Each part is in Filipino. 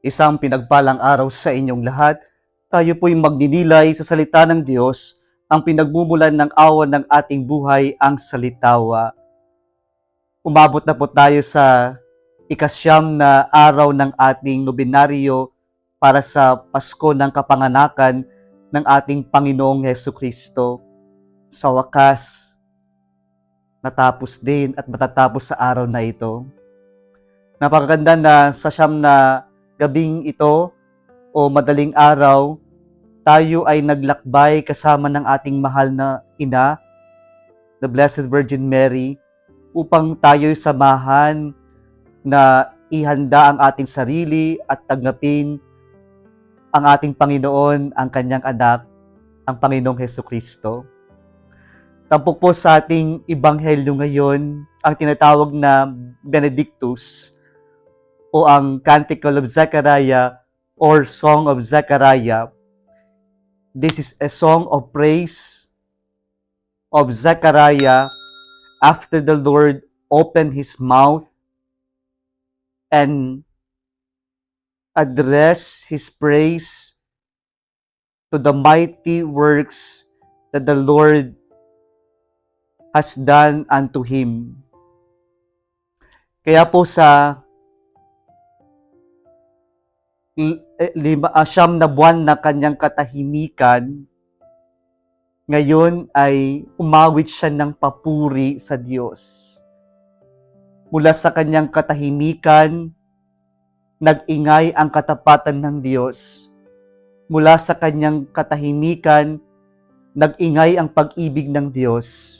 Isang pinagpalang araw sa inyong lahat. Tayo po'y magdidilay sa salita ng Diyos, ang pinagmumulan ng awan ng ating buhay, ang salitawa. Umabot na po tayo sa ikasyam na araw ng ating nobinaryo para sa Pasko ng kapanganakan ng ating Panginoong Hesukristo. Sa wakas, natapos din at matatapos sa araw na ito. Napakaganda na sa siyam na gabing ito o madaling araw, tayo ay naglakbay kasama ng ating mahal na ina, the Blessed Virgin Mary, upang tayo'y samahan na ihanda ang ating sarili at tanggapin ang ating Panginoon, ang kanyang anak, ang Panginoong Hesukristo. Tampok po sa ating Ebanghelyo ngayon ang tinatawag na Benedictus o ang Canticle of Zechariah or Song of Zechariah. This is a song of praise of Zechariah after the Lord opened his mouth and addressed his praise to the mighty works that the Lord has done unto him. Kaya po sa siyam na buwan na kanyang katahimikan, ngayon ay umawit siya ng papuri sa Diyos. Mula sa kanyang katahimikan, nag-ingay ang katapatan ng Diyos. Mula sa kanyang katahimikan, nag-ingay ang pag-ibig ng Diyos.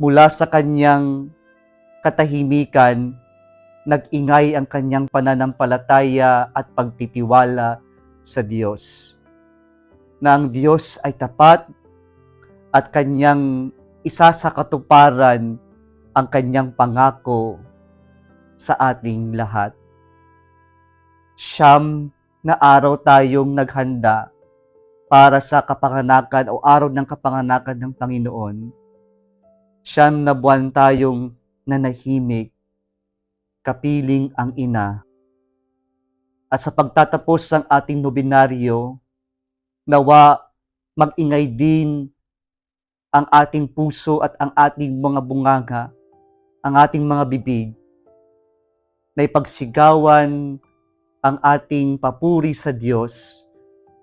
Mula sa kanyang katahimikan, nag-ingay ang kanyang pananampalataya at pagtitiwala sa Diyos. Na ang Diyos ay tapat at kanyang isa sa katuparan ang kanyang pangako sa ating lahat. Siyam na araw tayong naghanda para sa kapanganakan o araw ng kapanganakan ng Panginoon. Siyam na buwan tayong nanahimik, kapiling ang ina. At sa pagtatapos ng ating nobinaryo, nawa mag-ingay din ang ating puso at ang ating mga bunganga, ang ating mga bibig, na ipagsigawan ang ating papuri sa Diyos,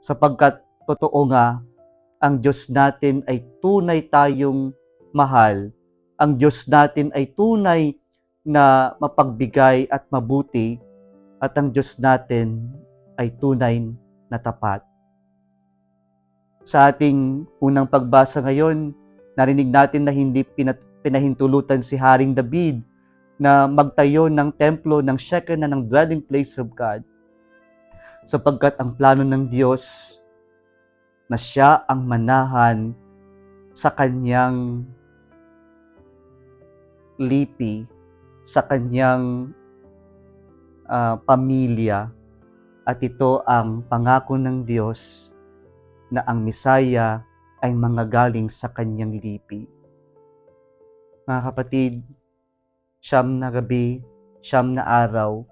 sapagkat totoo nga, ang Diyos natin ay tunay tayong mahal. Ang Diyos natin ay tunay na mapagbigay at mabuti, at ang Diyos natin ay tunay na tapat. Sa ating unang pagbasa ngayon, narinig natin na hindi pinahintulutan si Haring David na magtayo ng templo ng Shekinah ng dwelling place of God, sapagkat ang plano ng Diyos na siya ang manahan sa kanyang lipi, sa kanyang pamilya, at ito ang pangako ng Diyos na ang Misaya ay manggagaling sa kanyang lipi. Mga kapatid, siyam na gabi, siyam na araw,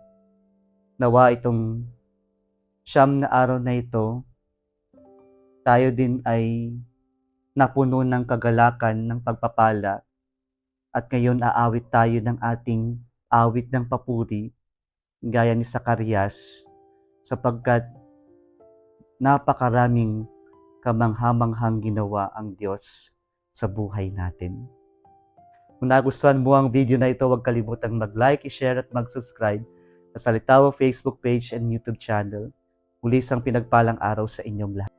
nawa itong siyam na araw na ito, tayo din ay napuno ng kagalakan ng pagpapala, at ngayon aawit tayo ng ating awit ng papuri, gaya ni Zacarias, sapagkat napakaraming kamanghamanghang ginawa ang Diyos sa buhay natin. Kung nagustuhan mo ang video na ito, huwag kalimutang mag-like, i-share at mag-subscribe sa Salitawa Facebook page and YouTube channel. Muli isang pinagpalang araw sa inyong lahat.